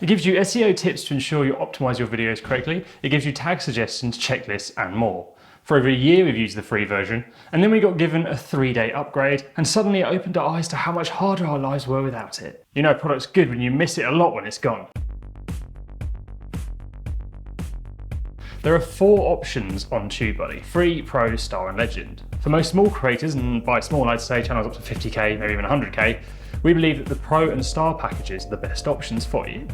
It gives you SEO tips to ensure you optimize your videos correctly. It gives you tag suggestions, checklists, and more. For over a year we've used the free version, and then we got given a 3-day upgrade, and suddenly it opened our eyes to how much harder our lives were without it. You know a product's good when you miss it a lot when it's gone. There are 4 options on TubeBuddy: Free, Pro, Star and Legend. For most small creators, and by small I'd say channels up to 50k, maybe even 100k, we believe that the Pro and Star packages are the best options for you.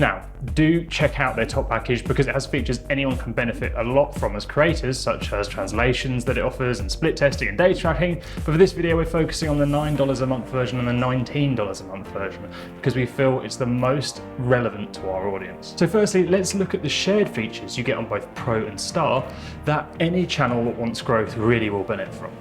Now, do check out their top package because it has features anyone can benefit a lot from as creators, such as translations that it offers and split testing and data tracking. But for this video, we're focusing on the $9 a month version and the $19 a month version because we feel it's the most relevant to our audience. So firstly, let's look at the shared features you get on both Pro and Star that any channel that wants growth really will benefit from.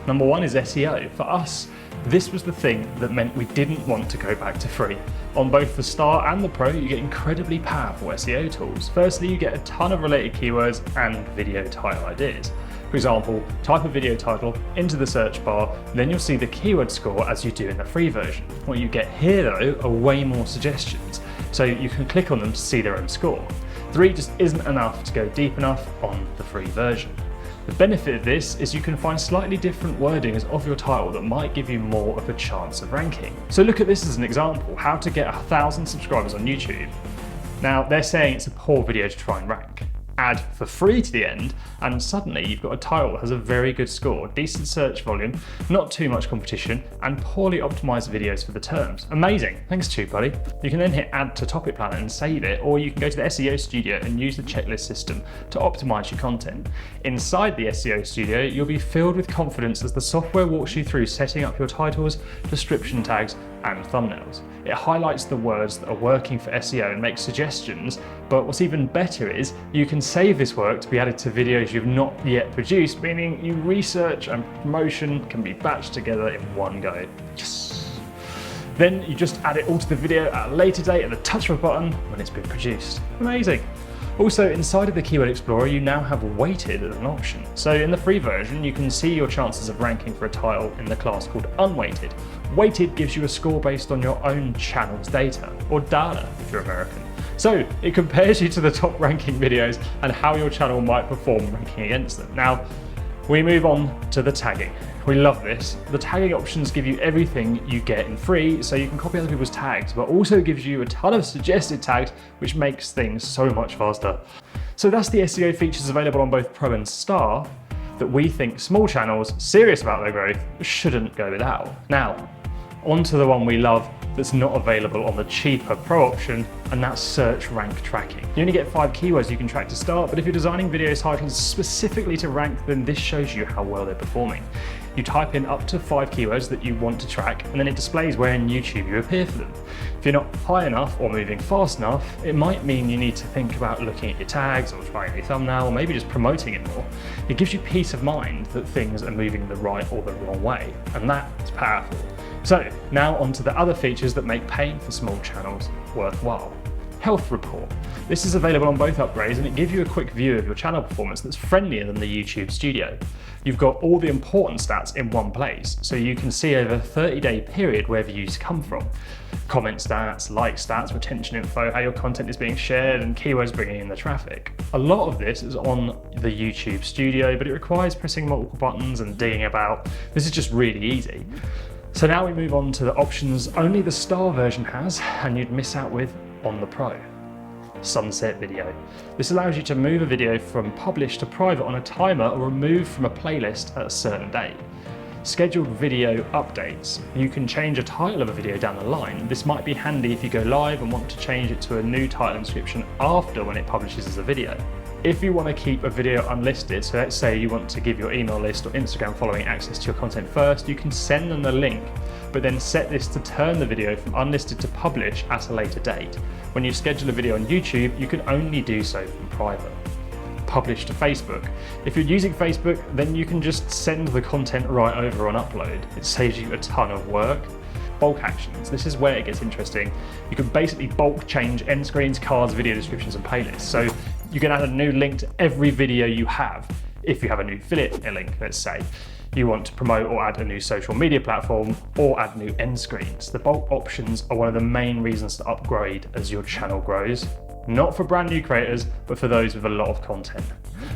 Number 1 is SEO. For us, this was the thing that meant we didn't want to go back to free. On both the Star and the Pro, you get incredibly powerful SEO tools. Firstly, you get a ton of related keywords and video title ideas. For example, type a video title into the search bar, then you'll see the keyword score as you do in the free version. What you get here though are way more suggestions, so you can click on them to see their own score. 3 just isn't enough to go deep enough on the free version. The benefit of this is you can find slightly different wordings of your title that might give you more of a chance of ranking. So look at this as an example, how to get 1,000 subscribers on YouTube. Now they're saying it's a poor video to try and rank. Add for free to the end, and suddenly you've got a title that has a very good score, decent search volume, not too much competition, and poorly optimized videos for the terms. Amazing, thanks TubeBuddy. You can then hit add to topic planner and save it, or you can go to the SEO studio and use the checklist system to optimize your content. Inside the SEO studio, you'll be filled with confidence as the software walks you through setting up your titles, description tags, and thumbnails. It highlights the words that are working for SEO and makes suggestions, but what's even better is you can save this work to be added to videos you've not yet produced, meaning your research and promotion can be batched together in one go. Yes. Then you just add it all to the video at a later date at the touch of a button when it's been produced. Amazing. Also, inside of the Keyword Explorer, you now have weighted as an option. So in the free version, you can see your chances of ranking for a title in the class called unweighted. Weighted gives you a score based on your own channel's data, or data if you're American. So it compares you to the top ranking videos and how your channel might perform ranking against them. Now, we move on to the tagging. We love this. The tagging options give you everything you get in free, so you can copy other people's tags, but also gives you a ton of suggested tags, which makes things so much faster. So that's the SEO features available on both Pro and Star that we think small channels serious about their growth shouldn't go without. Now, on to the one we love that's not available on the cheaper Pro option, and that's search rank tracking. You only get 5 keywords you can track to start, but if you're designing video titles specifically to rank, then this shows you how well they're performing. You type in up to 5 keywords that you want to track, and then it displays where in YouTube you appear for them. If you're not high enough or moving fast enough, it might mean you need to think about looking at your tags or trying a thumbnail, or maybe just promoting it more. It gives you peace of mind that things are moving the right or the wrong way, and that is powerful. So now onto the other features that make paying for small channels worthwhile. Health report. This is available on both upgrades, and it gives you a quick view of your channel performance that's friendlier than the YouTube studio. You've got all the important stats in one place, so you can see over a 30-day period where views come from. Comment stats, like stats, retention info, how your content is being shared, and keywords bringing in the traffic. A lot of this is on the YouTube studio, but it requires pressing multiple buttons and digging about. This is just really easy. So now we move on to the options only the Star version has, and you'd miss out with on the Pro. Sunset video. This allows you to move a video from published to private on a timer, or remove from a playlist at a certain date. Scheduled video updates. You can change a title of a video down the line. This might be handy if you go live and want to change it to a new title and description after when it publishes as a video. If you want to keep a video unlisted, so let's say you want to give your email list or Instagram following access to your content first, you can send them the link, but then set this to turn the video from unlisted to publish at a later date. When you schedule a video on YouTube, you can only do so from private. Publish to Facebook. If you're using Facebook, then you can just send the content right over on upload. It saves you a ton of work. Bulk actions. This is where it gets interesting. You can basically bulk change end screens, cards, video descriptions, and playlists. So you can add a new link to every video you have if you have a new affiliate link, let's say. you want to promote or add a new social media platform, or add new end screens. The bulk options are one of the main reasons to upgrade as your channel grows. Not for brand new creators, but for those with a lot of content.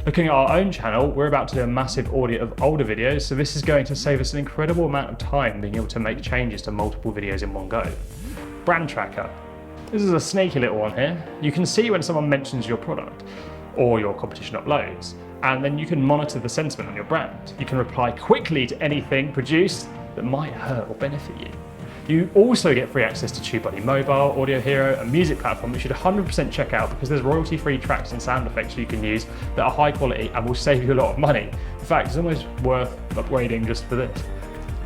Looking at our own channel, we're about to do a massive audit of older videos, so this is going to save us an incredible amount of time being able to make changes to multiple videos in one go. Brand tracker. This is a sneaky little one here. You can see when someone mentions your product or your competition uploads, and then you can monitor the sentiment on your brand. You can reply quickly to anything produced that might hurt or benefit you. You also get free access to TubeBuddy Mobile, Audio Hero, a music platform you should 100% check out because there's royalty-free tracks and sound effects you can use that are high quality and will save you a lot of money. In fact, it's almost worth upgrading just for this.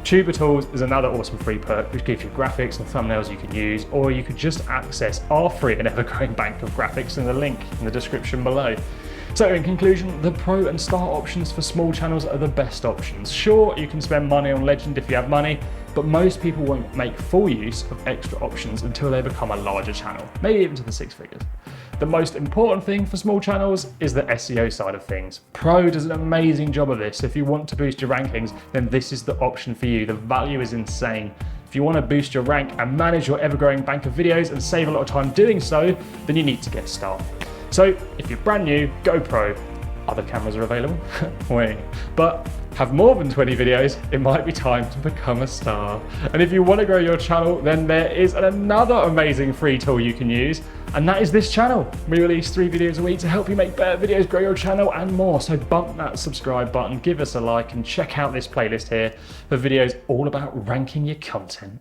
TubeTools is another awesome free perk which gives you graphics and thumbnails you can use, or you could just access our free and ever-growing bank of graphics in the link in the description below. So in conclusion, the Pro and Star options for small channels are the best options. Sure, you can spend money on Legend if you have money, but most people won't make full use of extra options until they become a larger channel, maybe even to the six figures. The most important thing for small channels is the SEO side of things. Pro does an amazing job of this. If you want to boost your rankings, then this is the option for you. The value is insane. If you want to boost your rank and manage your ever-growing bank of videos and save a lot of time doing so, then you need to get Star. So if you're brand new, go Pro. Other cameras are available. Wait. But have more than 20 videos, it might be time to become a star. And if you want to grow your channel, then there is another amazing free tool you can use, and that is this channel. We release 3 videos a week to help you make better videos, grow your channel and more. So bump that subscribe button, give us a like, and check out this playlist here for videos all about ranking your content.